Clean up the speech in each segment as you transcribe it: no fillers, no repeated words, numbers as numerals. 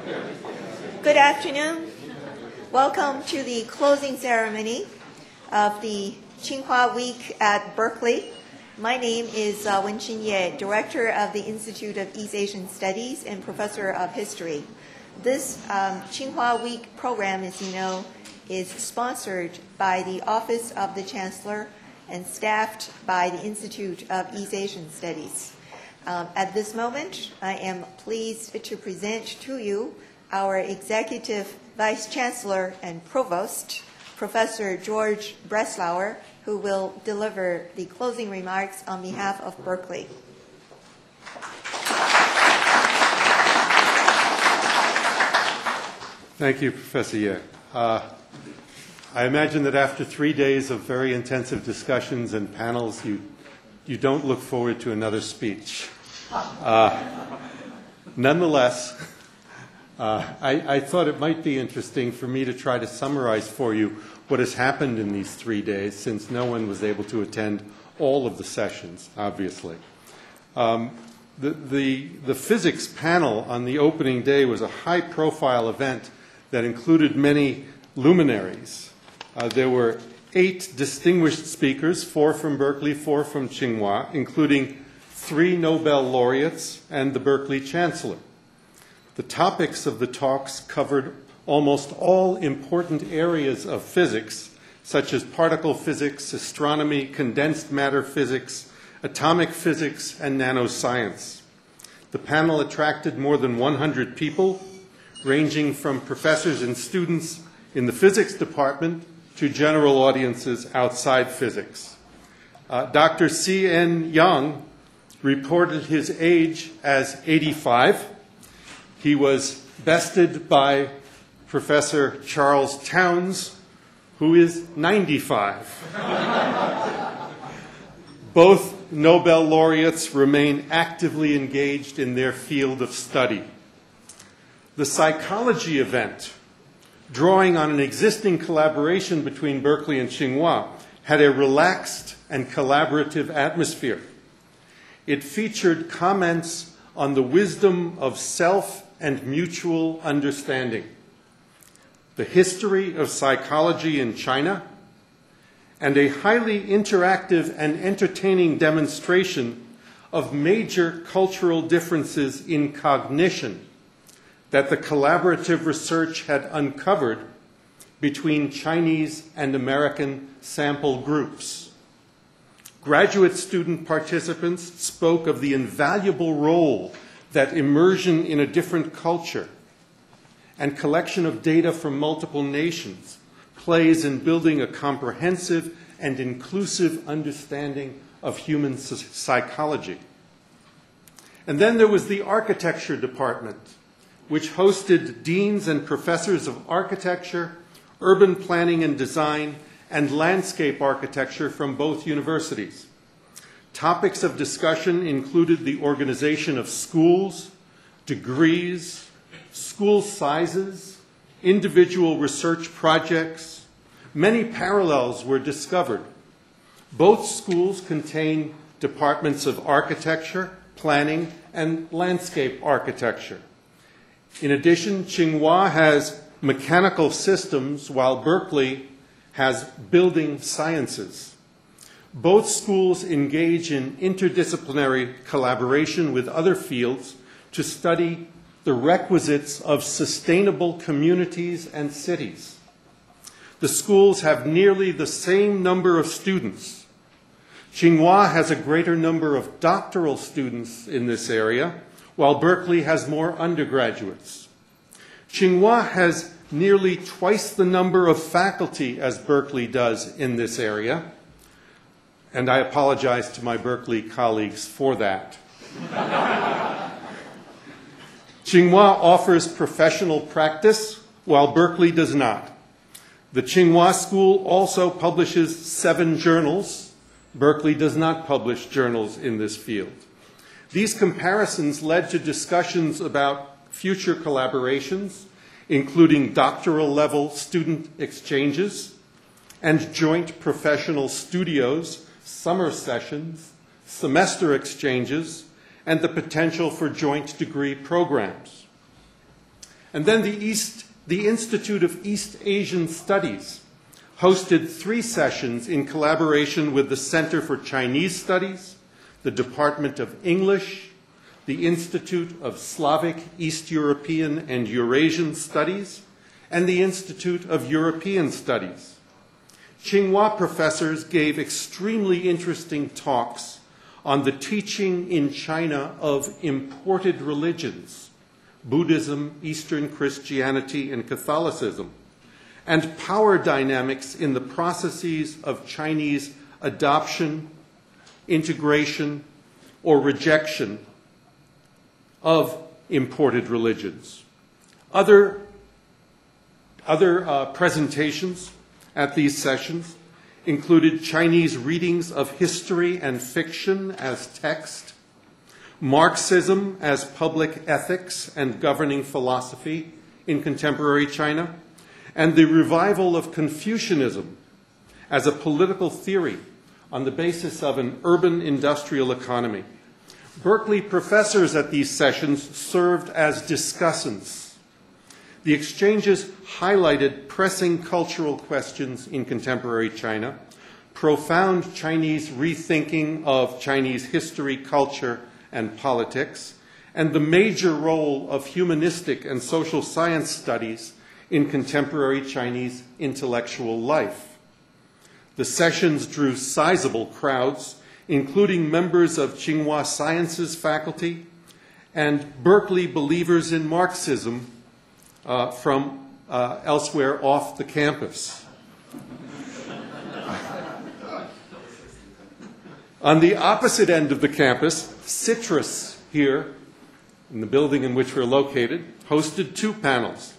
Good afternoon. Welcome to the closing ceremony of the Tsinghua Week at Berkeley. My name is Wen-hsin, Director of the Institute of East Asian Studies and Professor of History. This Tsinghua Week program, as you know, is sponsored by the Office of the Chancellor and staffed by the Institute of East Asian Studies. At this moment, I am pleased to present to you our Executive Vice Chancellor and Provost, Professor George Breslauer, who will deliver the closing remarks on behalf of Berkeley. Thank you, Professor Ye. I imagine that after 3 days of very intensive discussions and panels, you don't look forward to another speech. Nonetheless, I thought it might be interesting for me to try to summarize for you what has happened in these 3 days, since no one was able to attend all of the sessions, obviously. The physics panel on the opening day was a high-profile event that included many luminaries. There were 8 distinguished speakers, 4 from Berkeley, 4 from Tsinghua, including 3 Nobel laureates and the Berkeley Chancellor. The topics of the talks covered almost all important areas of physics, such as particle physics, astronomy, condensed matter physics, atomic physics, and nanoscience. The panel attracted more than 100 people, ranging from professors and students in the physics department to general audiences outside physics. Dr. C.N. Yang reported his age as 85. He was bested by Professor Charles Towns, who is 95. Both Nobel laureates remain actively engaged in their field of study. The psychology event, drawing on an existing collaboration between Berkeley and Tsinghua, had a relaxed and collaborative atmosphere. It featured comments on the wisdom of self and mutual understanding, the history of psychology in China, and a highly interactive and entertaining demonstration of major cultural differences in cognition that the collaborative research had uncovered between Chinese and American sample groups. Graduate student participants spoke of the invaluable role that immersion in a different culture and collection of data from multiple nations plays in building a comprehensive and inclusive understanding of human psychology. And then there was the architecture department, which hosted deans and professors of architecture, urban planning and design, and landscape architecture from both universities. Topics of discussion included the organization of schools, degrees, school sizes, individual research projects. Many parallels were discovered. Both schools contain departments of architecture, planning, and landscape architecture. In addition, Tsinghua has mechanical systems, while Berkeley has building sciences. Both schools engage in interdisciplinary collaboration with other fields to study the requisites of sustainable communities and cities. The schools have nearly the same number of students. Tsinghua has a greater number of doctoral students in this area, while Berkeley has more undergraduates. Tsinghua has nearly twice the number of faculty as Berkeley does in this area, and I apologize to my Berkeley colleagues for that. Tsinghua offers professional practice, while Berkeley does not. The Tsinghua School also publishes 7 journals. Berkeley does not publish journals in this field. These comparisons led to discussions about future collaborations, including doctoral-level student exchanges and joint professional studios, summer sessions, semester exchanges, and the potential for joint degree programs. And then the Institute of East Asian Studies hosted 3 sessions in collaboration with the Center for Chinese Studies, the Department of English, the Institute of Slavic, East European, and Eurasian Studies, and the Institute of European Studies. Tsinghua professors gave extremely interesting talks on the teaching in China of imported religions, Buddhism, Eastern Christianity, and Catholicism, and power dynamics in the processes of Chinese adoption, integration, or rejection of imported religions. Other presentations at these sessions included Chinese readings of history and fiction as text, Marxism as public ethics and governing philosophy in contemporary China, and the revival of Confucianism as a political theory on the basis of an urban industrial economy. Berkeley professors at these sessions served as discussants. The exchanges highlighted pressing cultural questions in contemporary China, profound Chinese rethinking of Chinese history, culture, and politics, and the major role of humanistic and social science studies in contemporary Chinese intellectual life. The sessions drew sizable crowds, including members of Tsinghua Sciences faculty and Berkeley believers in Marxism from elsewhere off the campus. On the opposite end of the campus, CITRIS here, in the building in which we're located, hosted 2 panels.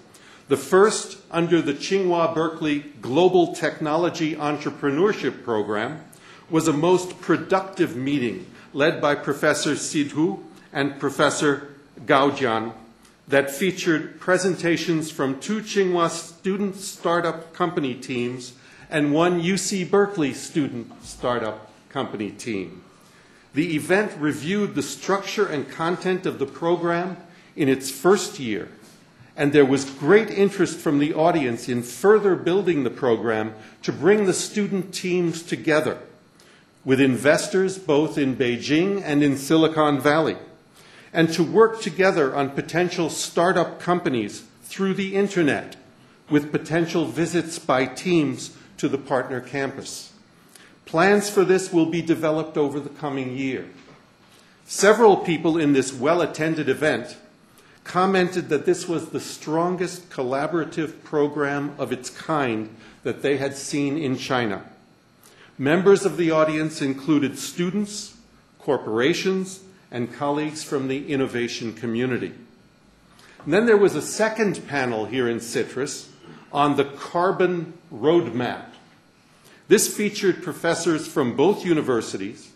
The first, under the Tsinghua Berkeley Global Technology Entrepreneurship Program, was a most productive meeting led by Professor Sidhu and Professor Gaojian that featured presentations from 2 Tsinghua student startup company teams and 1 UC Berkeley student startup company team. The event reviewed the structure and content of the program in its first year, and there was great interest from the audience in further building the program to bring the student teams together with investors both in Beijing and in Silicon Valley, and to work together on potential startup companies through the internet with potential visits by teams to the partner campus. Plans for this will be developed over the coming year. Several people in this well-attended event commented that this was the strongest collaborative program of its kind that they had seen in China. Members of the audience included students, corporations, and colleagues from the innovation community. And then there was a second panel here in CITRIS on the carbon roadmap. This featured professors from both universities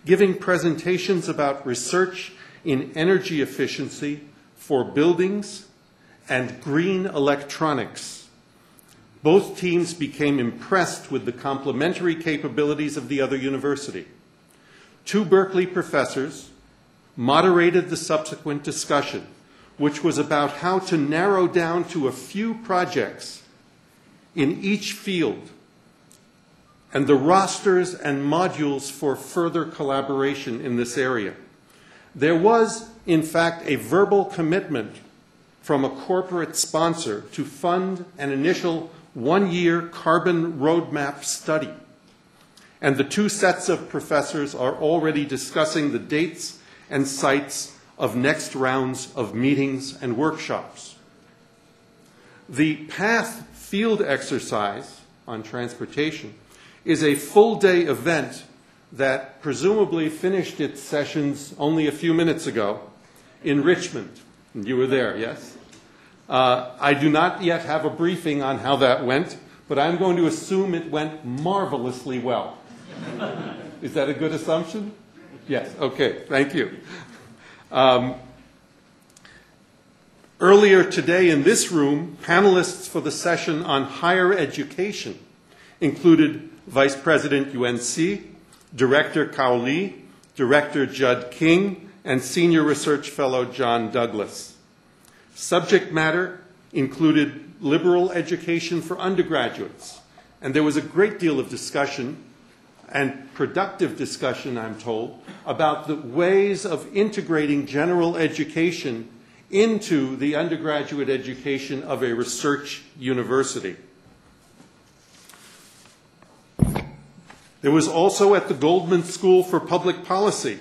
giving presentations about research in energy efficiency for buildings and green electronics. Both teams became impressed with the complementary capabilities of the other university. 2 Berkeley professors moderated the subsequent discussion, which was about how to narrow down to a few projects in each field and the rosters and modules for further collaboration in this area. There was, in fact, a verbal commitment from a corporate sponsor to fund an initial 1-year carbon roadmap study. And the 2 sets of professors are already discussing the dates and sites of next rounds of meetings and workshops. The PATH field exercise on transportation is a full-day event that presumably finished its sessions only a few minutes ago in Richmond. And you were there, yes? I do not yet have a briefing on how that went, but I'm going to assume it went marvelously well. Is that a good assumption? Yes, okay, thank you. Earlier today in this room, panelists for the session on higher education included Vice President Yuan, Director Cao Li, Director Judd King, and Senior Research Fellow John Douglas. Subject matter included liberal education for undergraduates, and there was a great deal of discussion and productive discussion, I'm told, about the ways of integrating general education into the undergraduate education of a research university. There was also at the Goldman School for Public Policy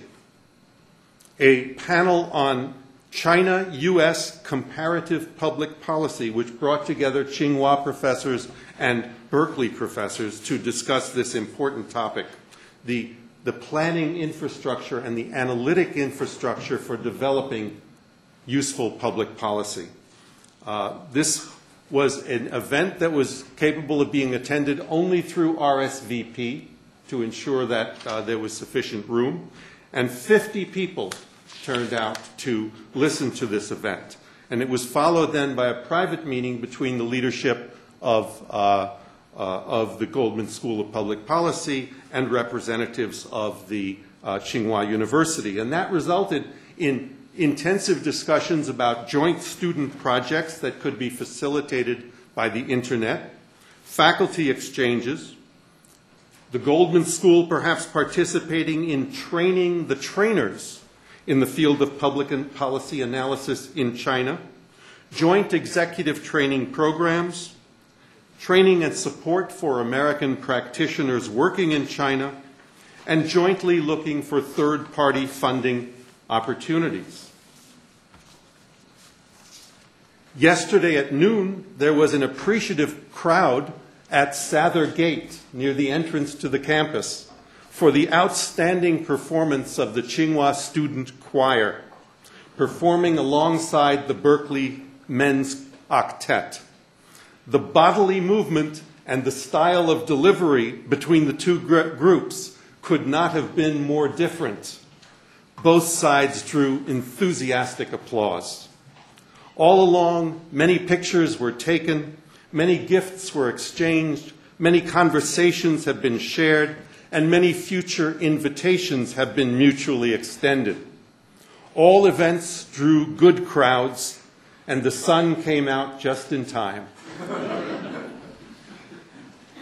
a panel on China-U.S. comparative public policy, which brought together Tsinghua professors and Berkeley professors to discuss this important topic, the planning infrastructure and the analytic infrastructure for developing useful public policy. This was an event that was capable of being attended only through RSVP to ensure that there was sufficient room, and 50 people turned out to listen to this event. And it was followed then by a private meeting between the leadership of the Goldman School of Public Policy and representatives of the Tsinghua University. And that resulted in intensive discussions about joint student projects that could be facilitated by the internet, faculty exchanges, the Goldman School perhaps participating in training the trainers in the field of public and policy analysis in China, joint executive training programs, training and support for American practitioners working in China, and jointly looking for third-party funding opportunities. Yesterday at noon, there was an appreciative crowd at Sather Gate near the entrance to the campus for the outstanding performance of the Tsinghua Student Choir, performing alongside the Berkeley Men's Octet. The bodily movement and the style of delivery between the two groups could not have been more different. Both sides drew enthusiastic applause. All along, many pictures were taken, many gifts were exchanged, many conversations have been shared, and many future invitations have been mutually extended. All events drew good crowds, and the sun came out just in time.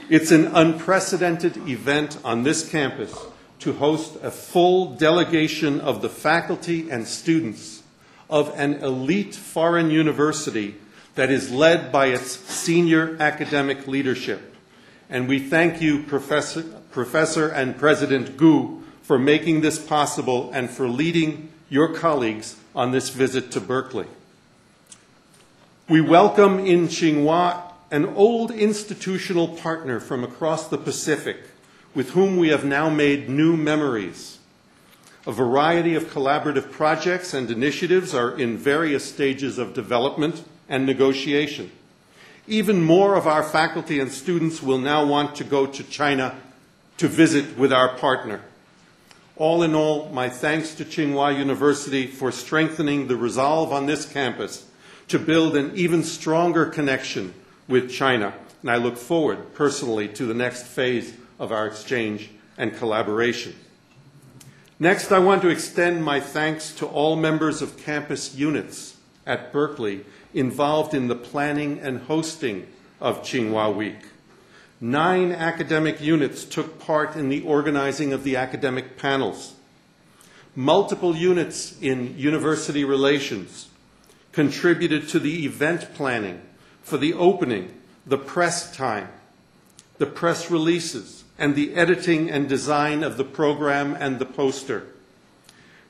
It's an unprecedented event on this campus to host a full delegation of the faculty and students of an elite foreign university that is led by its senior academic leadership. And we thank you, Professor and President Gu, for making this possible and for leading your colleagues on this visit to Berkeley. We welcome in Tsinghua an old institutional partner from across the Pacific with whom we have now made new memories. A variety of collaborative projects and initiatives are in various stages of development and negotiation. Even more of our faculty and students will now want to go to China to visit with our partner. All in all, my thanks to Tsinghua University for strengthening the resolve on this campus to build an even stronger connection with China. And I look forward personally to the next phase of our exchange and collaboration. Next, I want to extend my thanks to all members of campus units at Berkeley involved in the planning and hosting of Tsinghua Week. 9 academic units took part in the organizing of the academic panels. Multiple units in university relations contributed to the event planning for the opening, the press time, the press releases, and the editing and design of the program and the poster.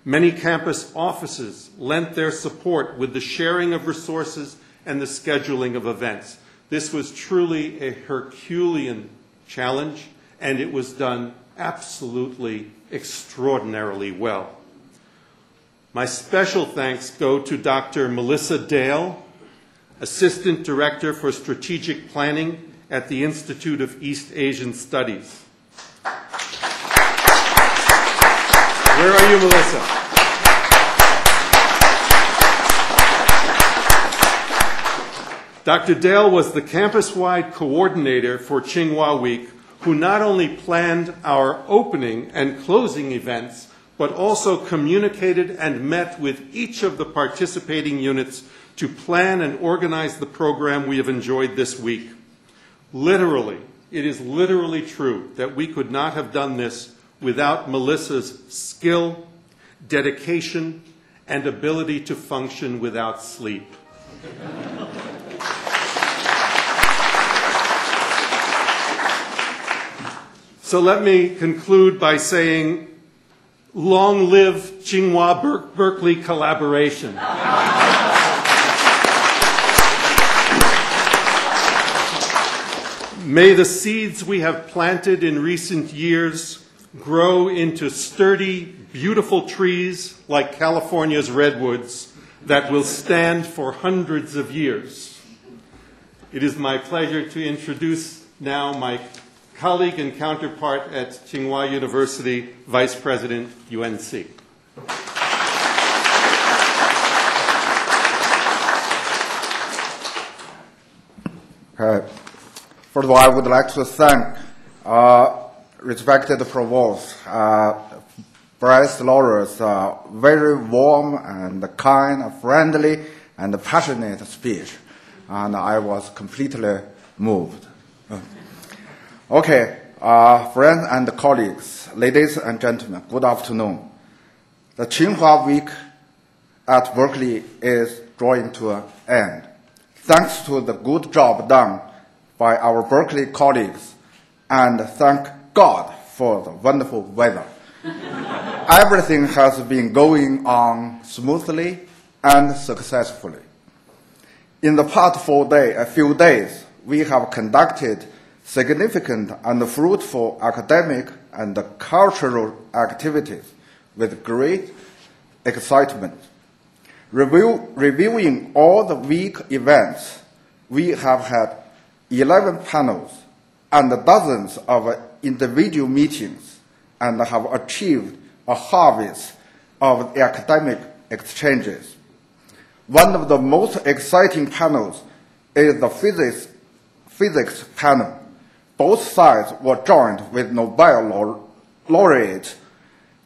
Many campus offices lent their support with the sharing of resources and the scheduling of events. This was truly a Herculean challenge, and it was done absolutely extraordinarily well. My special thanks go to Dr. Melissa Dale, Assistant Director for Strategic Planning at the Institute of East Asian Studies. Where are you, Melissa? Dr. Dale was the campus-wide coordinator for Tsinghua Week, who not only planned our opening and closing events, but also communicated and met with each of the participating units to plan and organize the program we have enjoyed this week. Literally, it is literally true that we could not have done this without Melissa's skill, dedication, and ability to function without sleep. So let me conclude by saying, long live Tsinghua Berkeley collaboration. May the seeds we have planted in recent years grow into sturdy, beautiful trees like California's redwoods that will stand for hundreds of years. It is my pleasure to introduce now my colleague and counterpart at Tsinghua University, Vice President Yuan-hsin. First of all, I would like to thank respected Provost Breslauer's very warm and kind, friendly, and passionate speech, and I was completely moved. Okay, friends and colleagues, ladies and gentlemen, good afternoon. The Tsinghua Week at Berkeley is drawing to an end. Thanks to the good job done by our Berkeley colleagues, and thank God for the wonderful weather. Everything has been going on smoothly and successfully. In the past few days, we have conducted significant and fruitful academic and cultural activities with great excitement. Reviewing all the week events, we have had 11 panels and dozens of individual meetings and have achieved a harvest of academic exchanges. One of the most exciting panels is the physics panel. Both sides were joined with Nobel laureate,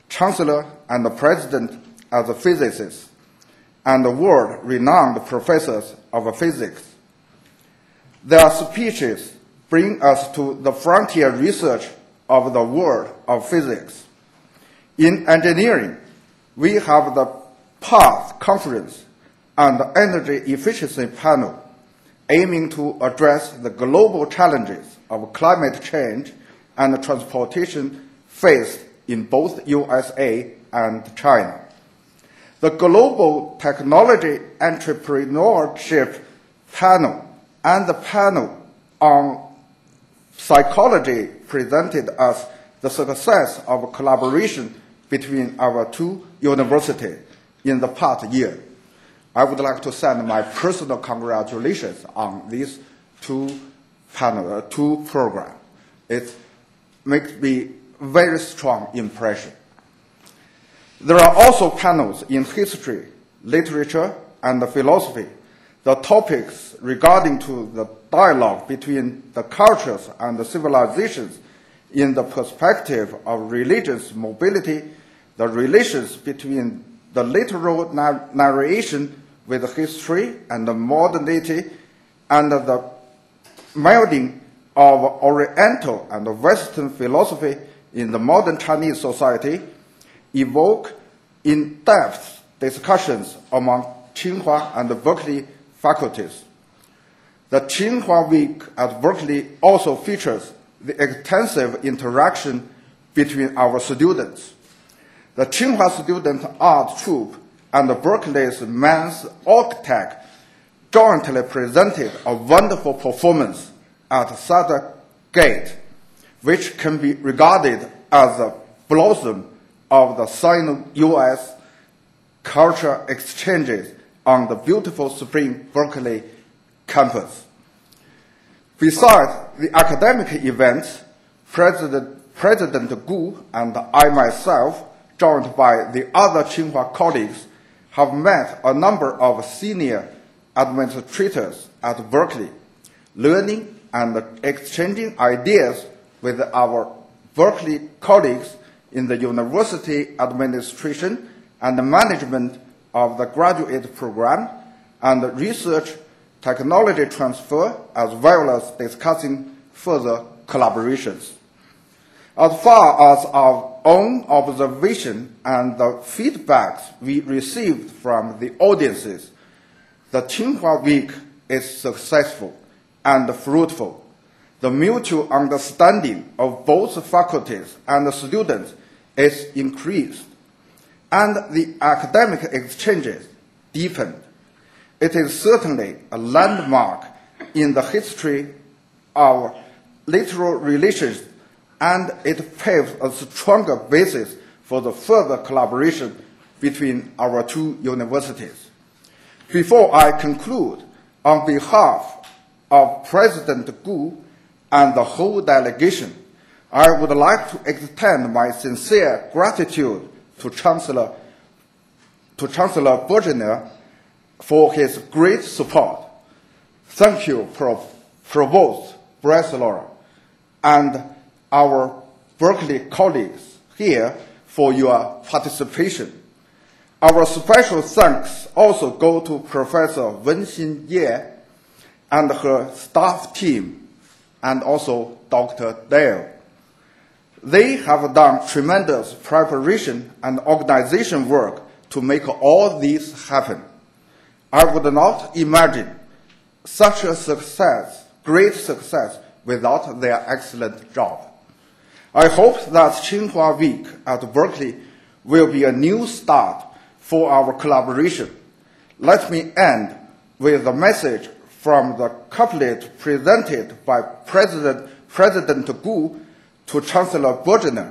Chancellor, and the President as physicists, and world-renowned professors of physics. Their speeches bring us to the frontier research of the world of physics. In engineering, we have the PATH conference and the energy efficiency panel, aiming to address the global challenges of climate change and transportation faced in both USA and China. The Global Technology Entrepreneurship panel and the panel on psychology presented us the success of collaboration between our two universities in the past year. I would like to send my personal congratulations on these two programs. It makes me very strong impression. There are also panels in history, literature, and philosophy. The topics regarding to the dialogue between the cultures and the civilizations in the perspective of religious mobility, the relations between the literal narration with history and the modernity, and the melding of Oriental and Western philosophy in the modern Chinese society evoke in-depth discussions among Tsinghua and Berkeley faculties. The Tsinghua Week at Berkeley also features the extensive interaction between our students. The Tsinghua Student Art Troupe and Berkeley's Men's Octet jointly presented a wonderful performance at Sutter Gate, which can be regarded as a blossom of the Sino-US culture exchanges on the beautiful Spring Berkeley campus. Besides the academic events, President Gu and I myself, joined by the other Tsinghua colleagues, have met a number of senior administrators at Berkeley, learning and exchanging ideas with our Berkeley colleagues in the university administration and management of the graduate program and research technology transfer, as well as discussing further collaborations. As far as our own observation and the feedbacks we received from the audiences, the Tsinghua Week is successful and fruitful. The mutual understanding of both faculties and students is increased, and the academic exchanges deepened. It is certainly a landmark in the history of literal relations, and it paves a stronger basis for the further collaboration between our two universities. Before I conclude, on behalf of President Gu and the whole delegation, I would like to extend my sincere gratitude to Chancellor Berkeley for his great support. Thank you, Provost Breslauer, and our Berkeley colleagues here for your participation. Our special thanks also go to Professor Wen-hsin and her staff team, and also Dr. Dale. They have done tremendous preparation and organization work to make all this happen. I would not imagine such a success, great success, without their excellent job. I hope that Tsinghua Week at Berkeley will be a new start for our collaboration. Let me end with a message from the couplet presented by President Gu to Chancellor Berkeley.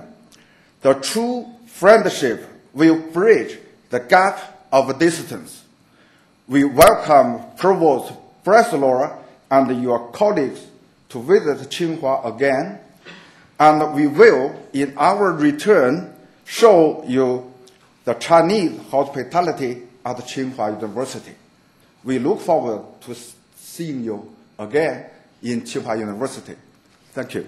The true friendship will bridge the gap of distance. We welcome Provost Breslauer and your colleagues to visit Tsinghua again, and we will, in our return, show you the Chinese hospitality at Tsinghua University. We look forward to seeing you again in Tsinghua University. Thank you.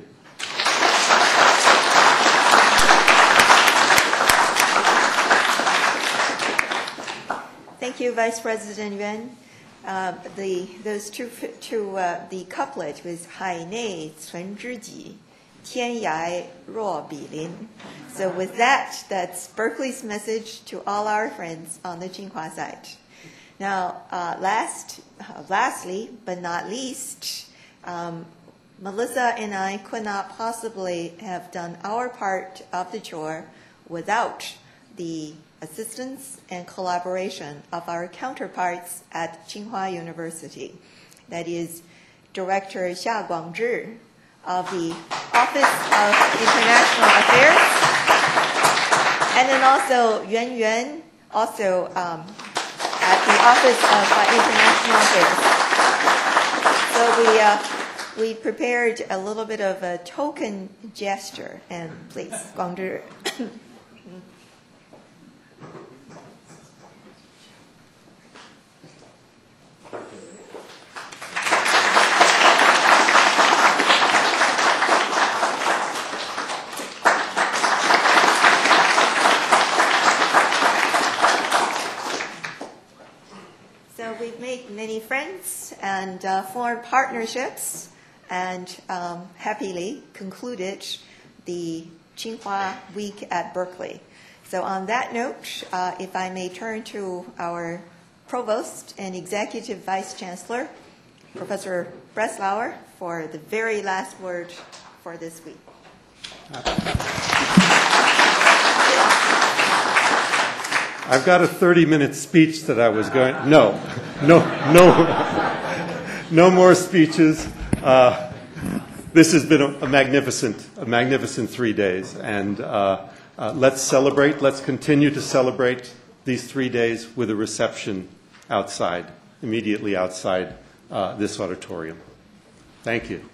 Thank you, Vice President Yuan. The couplet was 海内存知己, 天涯若比邻. So with that, that's Berkeley's message to all our friends on the Tsinghua side. Now, lastly, but not least, Melissa and I could not possibly have done our part of the chore without the assistance and collaboration of our counterparts at Tsinghua University. That is Director Xia Guangzhi of the Office of International Affairs, and then also Yuan, also at the Office of International Affairs. So we prepared a little bit of a token gesture, and please, Guangzhi. We've made many friends and formed partnerships, and happily concluded the Tsinghua Week at Berkeley. So on that note, if I may turn to our Provost and Executive Vice Chancellor, Professor Breslauer, for the very last word for this week. I've got a 30-minute speech that I was going. No more speeches. This has been a magnificent 3 days, and let's celebrate. Let's continue to celebrate these 3 days with a reception outside, immediately outside this auditorium. Thank you.